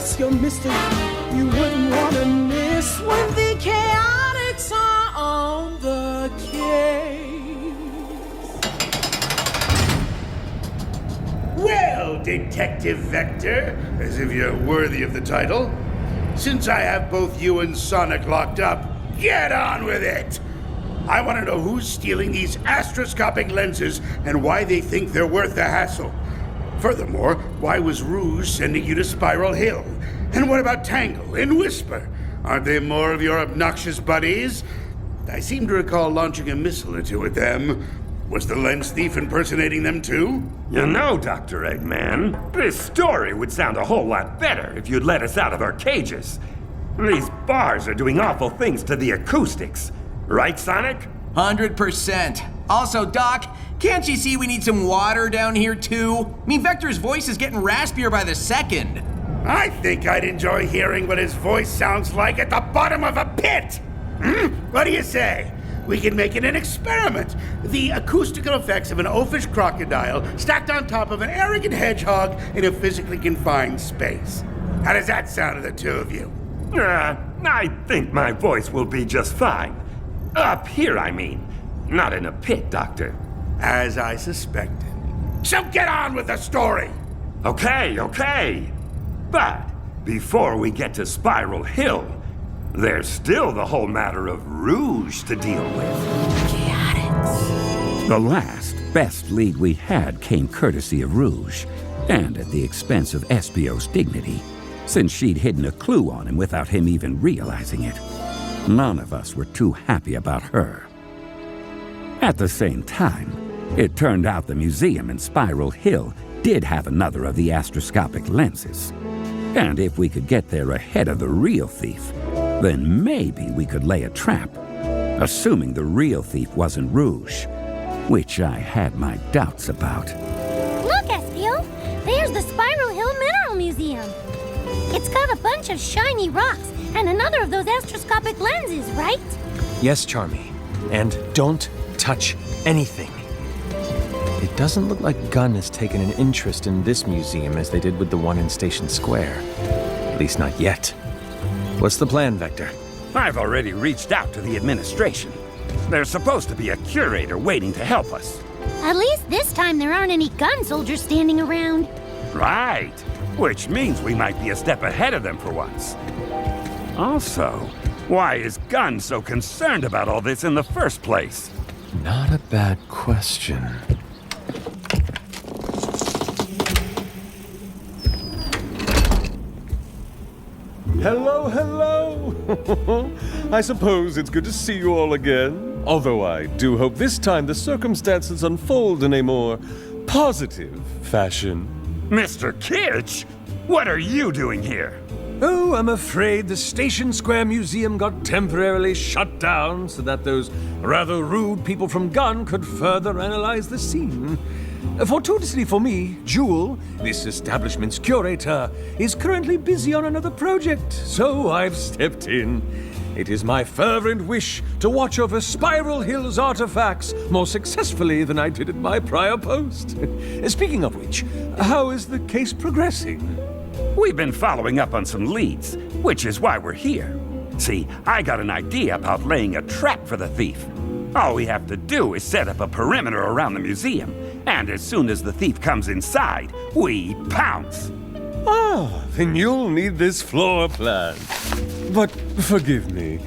just your mystery you wouldn't want to miss when the Chaotix are on the case. Well, Detective Vector, as if you're worthy of the title, since I have both you and Sonic locked up, get on with it! I want to know who's stealing these astroscopic lenses and why they think they're worth the hassle. Furthermore, why was Rouge sending you to Spiral Hill? And what about Tangle and Whisper? Aren't they more of your obnoxious buddies? I seem to recall launching a missile or two at them. Was the lens thief impersonating them too? You know, Dr. Eggman, this story would sound a whole lot better if you'd let us out of our cages. These bars are doing awful things to the acoustics. Right, Sonic? 100%. Also, Doc, can't you see we need some water down here, too? I mean, Vector's voice is getting raspier by the second. I think I'd enjoy hearing what his voice sounds like at the bottom of a pit! What do you say? We can make it an experiment. The acoustical effects of an oafish crocodile stacked on top of an arrogant hedgehog in a physically confined space. How does that sound to the two of you? I think my voice will be just fine. Up here, I mean. Not in a pit, Doctor. As I suspected. So get on with the story! Okay. But before we get to Spiral Hill, there's still the whole matter of Rouge to deal with. Chaotix. The last, best lead we had came courtesy of Rouge, and at the expense of Espio's dignity, since she'd hidden a clue on him without him even realizing it. None of us were too happy about her. At the same time, it turned out the museum in Spiral Hill did have another of the astroscopic lenses. And if we could get there ahead of the real thief, then maybe we could lay a trap, assuming the real thief wasn't Rouge, which I had my doubts about. Look, Espio! There's the Spiral Hill Mineral Museum. It's got a bunch of shiny rocks and another of those astroscopic lenses, right? Yes, Charmy. And don't touch anything. It doesn't look like Gunn has taken an interest in this museum as they did with the one in Station Square. At least not yet. What's the plan, Vector? I've already reached out to the administration. There's supposed to be a curator waiting to help us. At least this time there aren't any gun soldiers standing around. Right. Which means we might be a step ahead of them for once. Also, why is Gunn so concerned about all this in the first place? Not a bad question. Hello. I suppose it's good to see you all again. Although I do hope this time the circumstances unfold in a more positive fashion. Mr. Kitsch? What are you doing here? Oh, I'm afraid the Station Square Museum got temporarily shut down so that those rather rude people from Gunn could further analyze the scene. Fortuitously for me, Jewel, this establishment's curator, is currently busy on another project, so I've stepped in. It is my fervent wish to watch over Spiral Hill's artifacts more successfully than I did at my prior post. Speaking of which, how is the case progressing? We've been following up on some leads, which is why we're here. See, I got an idea about laying a trap for the thief. All we have to do is set up a perimeter around the museum, and as soon as the thief comes inside, we pounce. Ah, then you'll need this floor plan. But forgive me,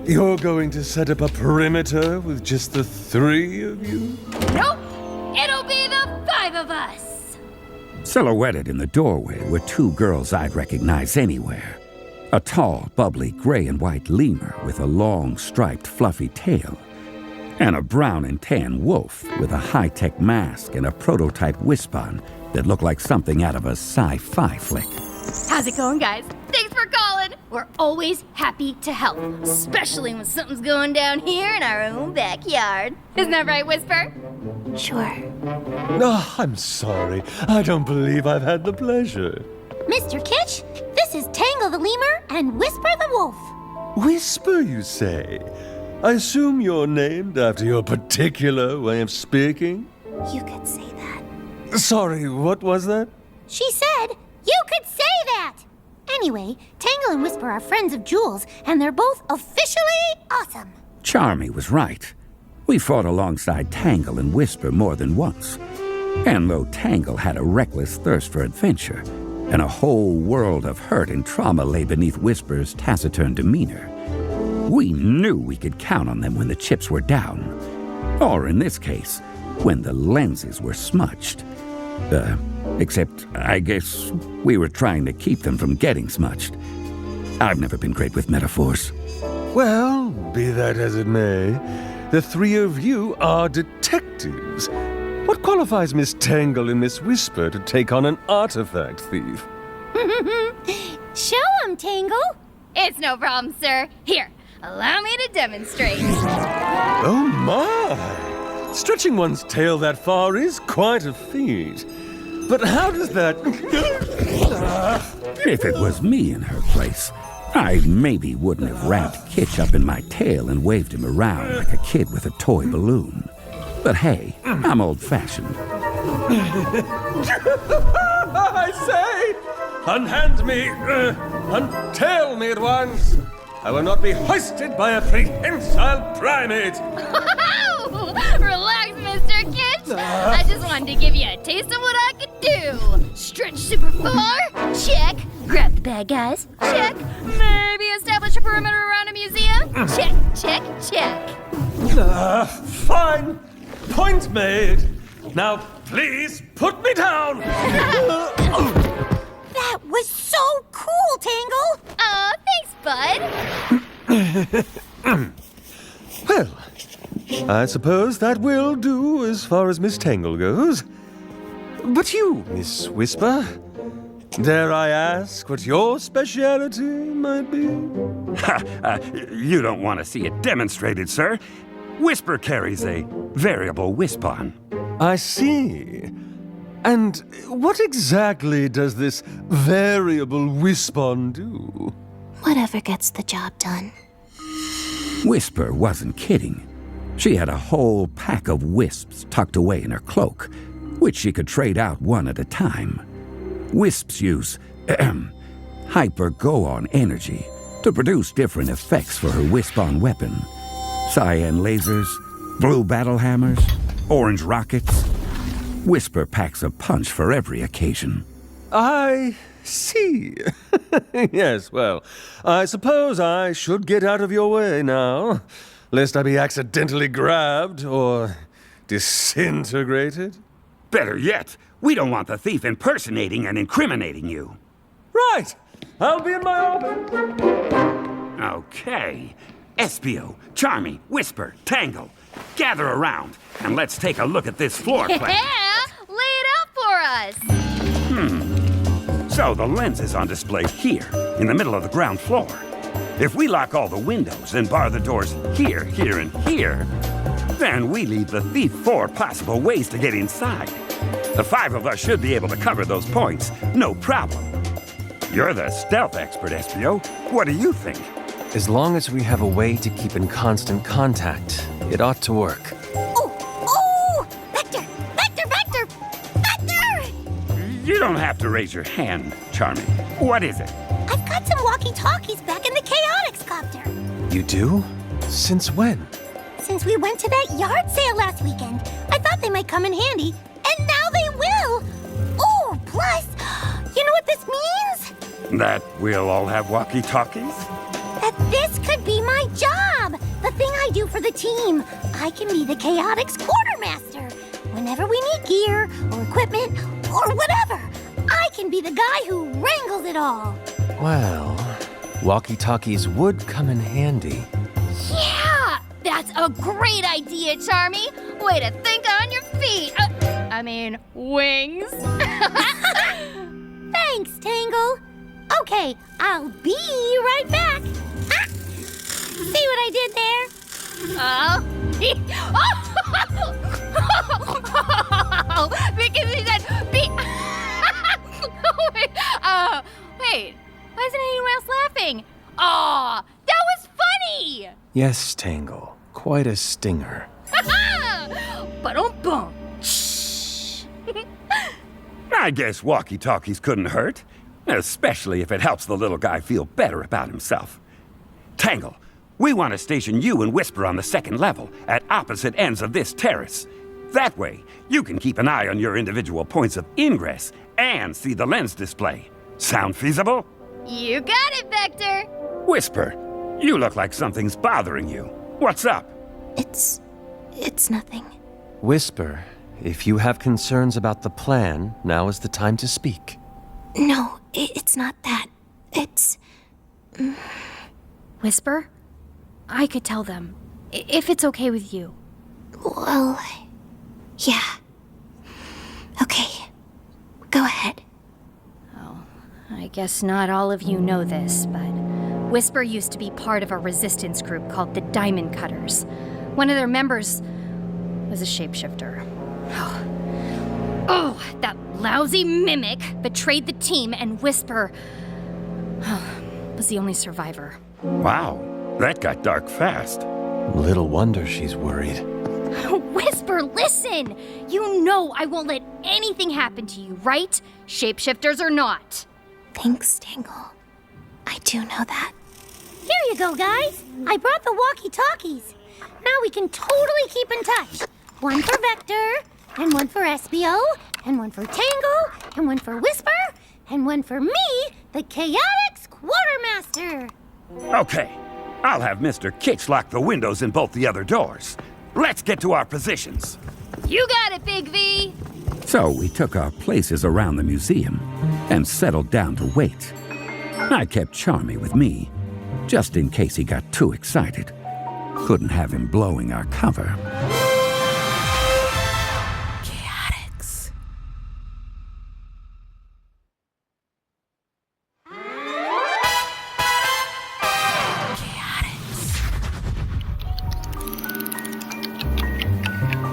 you're going to set up a perimeter with just the three of you? Nope! It'll be the five of us! Silhouetted in the doorway were two girls I'd recognize anywhere. A tall, bubbly gray and white lemur with a long, striped, fluffy tail, and a brown and tan wolf with a high-tech mask and a prototype wispon that looked like something out of a sci-fi flick. How's it going, guys? Thanks for calling! We're always happy to help, especially when something's going down here in our own backyard. Isn't that right, Whisper? Sure. Oh, I'm sorry. I don't believe I've had the pleasure. Mr. Kitsch, this is Tangle the Lemur and Whisper the Wolf. Whisper, you say? I assume you're named after your particular way of speaking? You could say that. Sorry, what was that? She said you could say that! Anyway, Tangle and Whisper are friends of Jules, and they're both officially awesome. Charmy was right. We fought alongside Tangle and Whisper more than once. And though Tangle had a reckless thirst for adventure, and a whole world of hurt and trauma lay beneath Whisper's taciturn demeanor, we knew we could count on them when the chips were down. Or in this case, when the lenses were smudged. Except, I guess, we were trying to keep them from getting smudged. I've never been great with metaphors. Well, be that as it may, the three of you are detectives. What qualifies Miss Tangle and Miss Whisper to take on an artifact thief? Show 'em, Tangle. It's no problem, sir. Here, allow me to demonstrate. Oh my! Stretching one's tail that far is quite a feat. But how does that... If it was me in her place, I maybe wouldn't have wrapped Kitch up in my tail and waved him around like a kid with a toy balloon. But hey, I'm old-fashioned. I say! Unhand me, untail me at once! I will not be hoisted by a prehensile primate! Relax, Mr. Kitch. I just wanted to give you a taste of what I could do. Stretch super far? Check. Grab the bad guys? Check. Maybe establish a perimeter around a museum? Check, check, check. Fine. Point made. Now, please put me down. That was so cool, Tangle. Aw, thanks, bud. Well, I suppose that will do as far as Miss Tangle goes. But you, Miss Whisper, dare I ask what your speciality might be? You don't want to see it demonstrated, sir. Whisper carries a variable Wispon. I see. And what exactly does this variable Wispon do? Whatever gets the job done. Whisper wasn't kidding. She had a whole pack of wisps tucked away in her cloak, which she could trade out one at a time. Wisps use hyper-go-on energy to produce different effects for her Wispon weapon. Cyan lasers, blue battle hammers, orange rockets. Whisper packs a punch for every occasion. I see. Yes, well, I suppose I should get out of your way now, lest I be accidentally grabbed or disintegrated. Better yet, we don't want the thief impersonating and incriminating you. Right! I'll be in my orbit. Okay. Espio, Charmy, Whisper, Tangle, gather around and let's take a look at this floor plan. Yeah, lay it out for us. So the lens is on display here, in the middle of the ground floor. If we lock all the windows and bar the doors here, here, and here, then we leave the thief 4 possible ways to get inside. The 5 of us should be able to cover those points, no problem. You're the stealth expert, Espio. What do you think? As long as we have a way to keep in constant contact, it ought to work. Oh! Vector! Vector! Vector! Vector! You don't have to raise your hand, Charmy. What is it? I've got some walkie-talkies back in the Chaotix copter. You do? Since when? Since we went to that yard sale last weekend, I thought they might come in handy, and now they will! Oh, plus, you know what this means? That we'll all have walkie-talkies? That this could be my job! The thing I do for the team. I can be the Chaotix quartermaster. Whenever we need gear, or equipment, or whatever, I can be the guy who wrangles it all. Well, walkie-talkies would come in handy. Yeah, that's a great idea, Charmy. Way to think on your feet. Wings. Thanks, Tangle. Okay, I'll be right back. Ah! See what I did there? Because he said be. Wait. Why isn't anyone else laughing? Aw, that was funny. Yes, Tangle. Quite a stinger. Ba-dum-bum. I guess walkie-talkies couldn't hurt. Especially if it helps the little guy feel better about himself. Tangle, we want to station you and Whisper on the second level, at opposite ends of this terrace. That way, you can keep an eye on your individual points of ingress and see the lens display. Sound feasible? You got it, Vector! Whisper, you look like something's bothering you. What's up? It's nothing. Whisper, if you have concerns about the plan, now is the time to speak. No, it's not that. It's... Whisper? I could tell them, if it's okay with you. Well... yeah. Okay. Go ahead. I guess not all of you know this, but Whisper used to be part of a resistance group called the Diamond Cutters. One of their members was a shapeshifter. Oh, that lousy mimic betrayed the team, and Whisper was the only survivor. Wow, that got dark fast. Little wonder she's worried. Whisper, listen! You know I won't let anything happen to you, right? Shapeshifters or not. Thanks, Tangle. I do know that. Here you go, guys. I brought the walkie-talkies. Now we can totally keep in touch. One for Vector, and one for SBO, and one for Tangle, and one for Whisper, and one for me, the Chaotix Quartermaster. Okay, I'll have Mr. Kitch lock the windows in both the other doors. Let's get to our positions. You got it, Big V! So we took our places around the museum and settled down to wait. I kept Charmy with me, just in case he got too excited. Couldn't have him blowing our cover. Chaotix.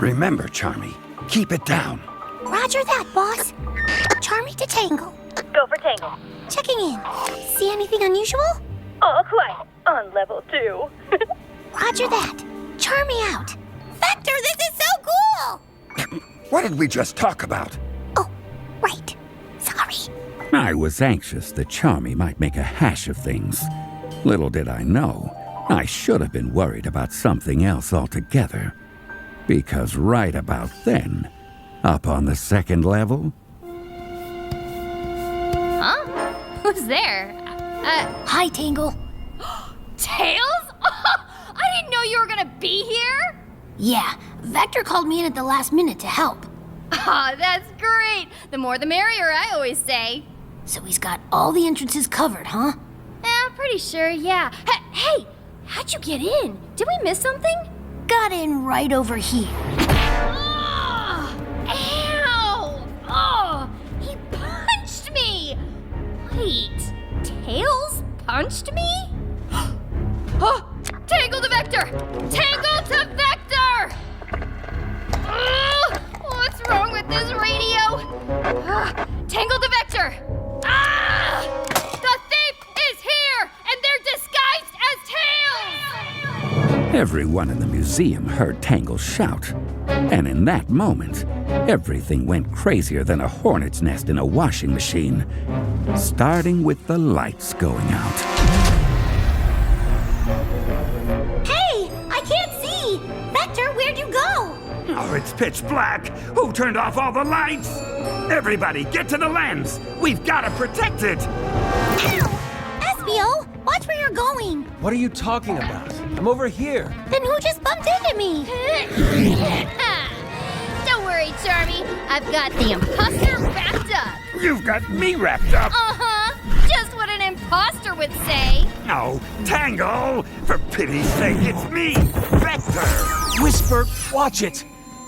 Remember, Charmy, keep it down. Roger that, boss. Charmy to Tangle. Go for Tangle. Checking in. See anything unusual? All quiet on level 2. Roger that. Charmy out. Vector, this is so cool! What did we just talk about? Oh, right. Sorry. I was anxious that Charmy might make a hash of things. Little did I know, I should have been worried about something else altogether. Because right about then, up on the second level... Huh? Who's there? Hi, Tangle. Tails? I didn't know you were gonna be here! Yeah, Vector called me in at the last minute to help. Aw, that's great! The more the merrier, I always say. So he's got all the entrances covered, huh? I'm pretty sure, yeah. Hey, how'd you get in? Did we miss something? Got in right over here. Ow! Oh, he punched me! Wait, Tails punched me? Oh, Tangle to Vector! Tangle to Vector! What's wrong with this radio? Tangle to Vector! The thief is here, and they're disguised as Tails! Everyone in the museum heard Tangle shout. And in that moment, everything went crazier than a hornet's nest in a washing machine. Starting with the lights going out. Hey, I can't see! Vector, where'd you go? Oh, it's pitch black. Who turned off all the lights? Everybody, get to the lens. We've got to protect it. Ow! SBO, watch where you're going. What are you talking about? I'm over here. Then who just bumped into me? Don't worry, Charmy. I've got the imposter wrapped up. You've got me wrapped up. Uh-huh. Just what an imposter would say. No, Tangle! For pity's sake, it's me, Vector! Whisper, watch it!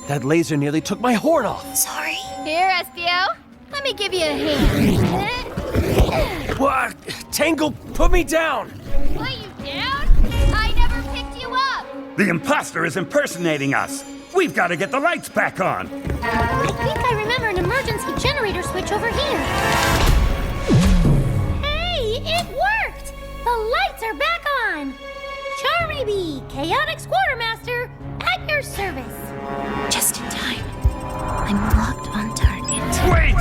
That laser nearly took my horn off. Sorry. Here, SBO. Let me give you a hand. What? Tangle, put me down! Put you down? I never picked you up. The imposter is impersonating us. We've got to get the lights back on. I think I remember an emergency generator switch over here. Hey, it worked! The lights are back on! Charmy B, Chaotix Quartermaster, at your service. Just in time. I'm locked on target. Wait!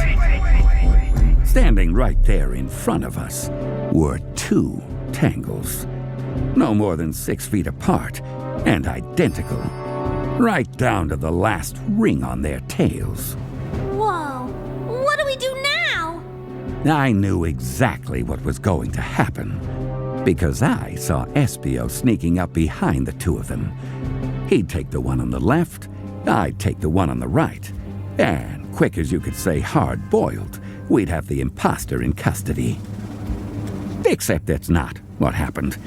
Standing right there in front of us were two Tangles, no more than 6 feet apart and identical, right down to the last ring on their tails. Whoa, what do we do now? I knew exactly what was going to happen, because I saw Espio sneaking up behind the two of them. He'd take the one on the left, I'd take the one on the right, and quick as you could say hard-boiled, we'd have the imposter in custody. Except that's not what happened,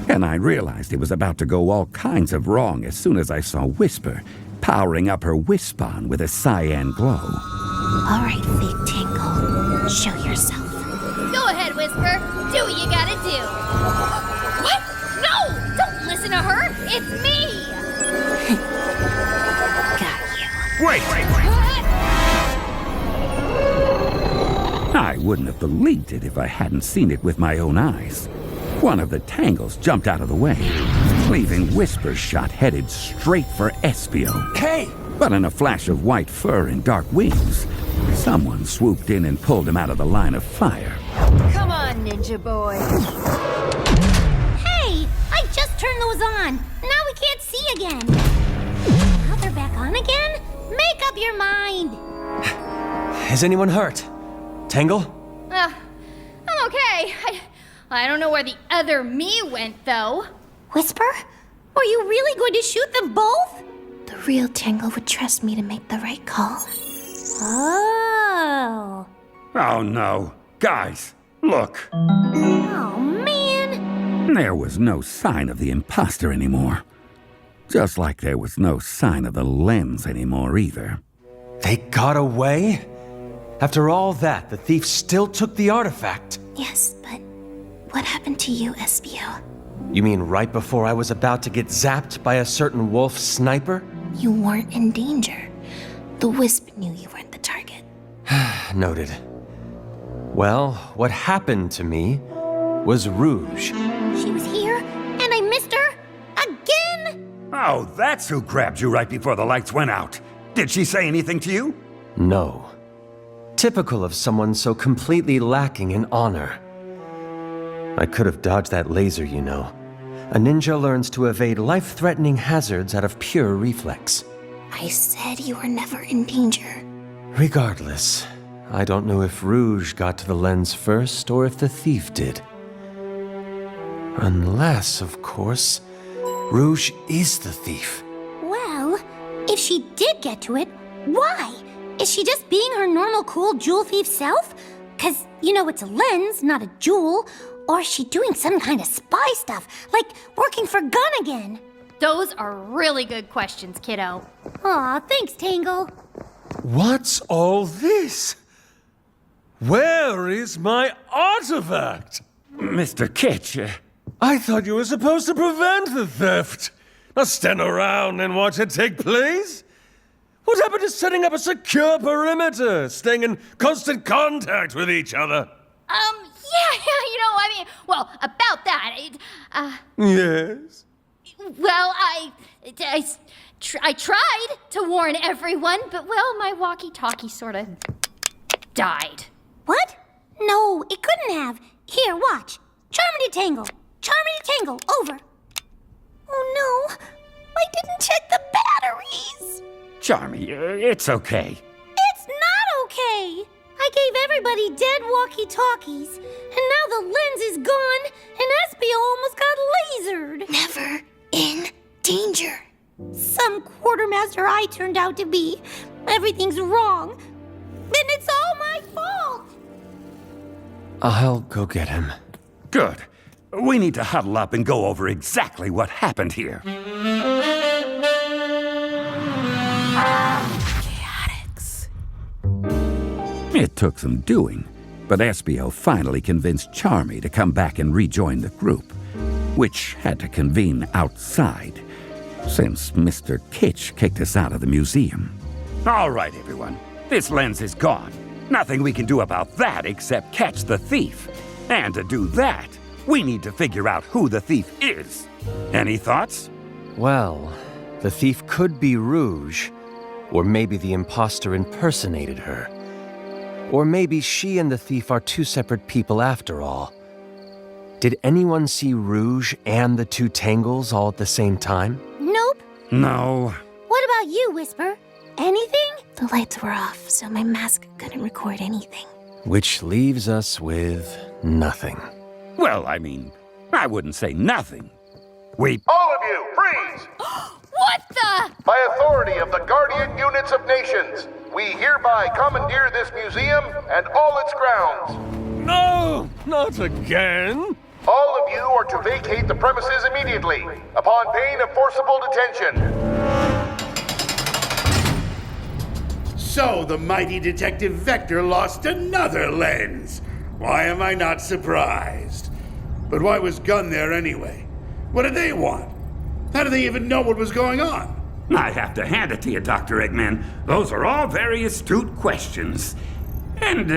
and I realized it was about to go all kinds of wrong as soon as I saw Whisper powering up her Wispon with a cyan glow. All right, fake Tangle, show yourself. Go ahead, Whisper. Do what you gotta do. What? No! Don't listen to her! It's me! Got you. Wait! I wouldn't have believed it if I hadn't seen it with my own eyes. One of the Tangles jumped out of the way, leaving Whisper's shot headed straight for Espio. Hey! But in a flash of white fur and dark wings, someone swooped in and pulled him out of the line of fire. Come on, ninja boy. Hey, I just turned those on. Now we can't see again. Now they're back on again? Make up your mind. Is anyone hurt? Tangle? I'm okay. I don't know where the other me went, though. Whisper? Were you really going to shoot them both? The real Tangle would trust me to make the right call. Oh. Oh no. Guys, look. Oh, man. There was no sign of the imposter anymore. Just like there was no sign of the lens anymore either. They got away? After all that, the thief still took the artifact. Yes, but what happened to you, Espio? You mean right before I was about to get zapped by a certain wolf sniper? You weren't in danger. The Wisp knew you weren't the target. Noted. Well, what happened to me was Rouge. She was here, and I missed her again? Oh, that's who grabbed you right before the lights went out. Did she say anything to you? No. Typical of someone so completely lacking in honor. I could have dodged that laser, you know. A ninja learns to evade life-threatening hazards out of pure reflex. I said you were never in danger. Regardless, I don't know if Rouge got to the lens first or if the thief did. Unless, of course, Rouge is the thief. Well, if she did get to it, why? Is she just being her normal cool jewel thief self? 'Cause, you know, it's a lens, not a jewel. Or is she doing some kind of spy stuff, like working for Gun again? Those are really good questions, kiddo. Aw, thanks, Tangle. What's all this? Where is my artifact? Mr. Kitch, I thought you were supposed to prevent the theft, not stand around and watch it take place. What happened to setting up a secure perimeter, staying in constant contact with each other? Well, about that, Yes? well, I tried to warn everyone, but, well, my walkie-talkie sort of died. What? No, it couldn't have. Here, watch. Charmy to Tangle. Charmy to Tangle. Over. Oh, no. I didn't check the batteries. Charmy, it's okay. It's not okay. I gave everybody dead walkie-talkies, and now the lens is gone, and Espio almost got lasered. Never in danger. Some quartermaster I turned out to be. Everything's wrong. And it's all my fault. I'll go get him. Good. We need to huddle up and go over exactly what happened here. Chaotix. It took some doing, but Espio finally convinced Charmy to come back and rejoin the group, which had to convene outside, since Mr. Kitch kicked us out of the museum. All right, everyone. This lens is gone. Nothing we can do about that except catch the thief. And to do that, we need to figure out who the thief is. Any thoughts? Well, the thief could be Rouge, or maybe the imposter impersonated her. Or maybe she and the thief are two separate people after all. Did anyone see Rouge and the two Tangles all at the same time? Nope. No. What about you, Whisper? Anything? The lights were off, so my mask couldn't record anything. Which leaves us with nothing. Well, I mean, I wouldn't say nothing. All of you, freeze! What the? By authority of the Guardian Units of Nations, we hereby commandeer this museum and all its grounds. No, not again. All of you are to vacate the premises immediately, upon pain of forcible detention. So the mighty Detective Vector lost another lens. Why am I not surprised? But why was Gunn there anyway? What did they want? How did they even know what was going on? I have to hand it to you, Dr. Eggman. Those are all very astute questions. And,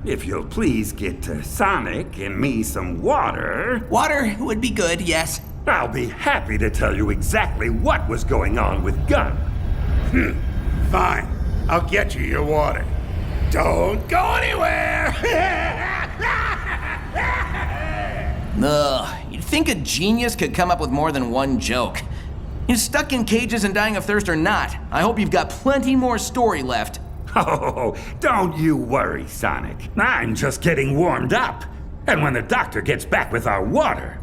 if you'll please get Sonic and me some water... Water would be good, yes. I'll be happy to tell you exactly what was going on with Gunn. Fine. I'll get you your water. Don't go anywhere! Ugh, you'd think a genius could come up with more than one joke. You're stuck in cages and dying of thirst or not, I hope you've got plenty more story left. Oh, don't you worry, Sonic. I'm just getting warmed up. And when the doctor gets back with our water...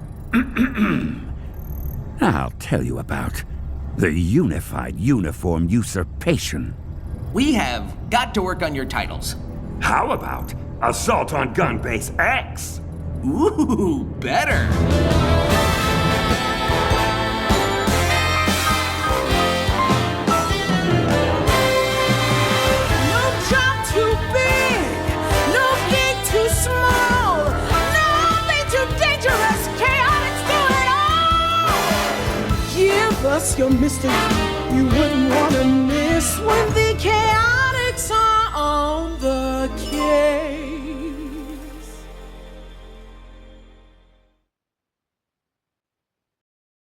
I'll tell you about the Unified Uniform Usurpation. We have got to work on your titles. How about Assault on Gun Base X? Ooh, better. Give us your mystery you wouldn't want to miss when the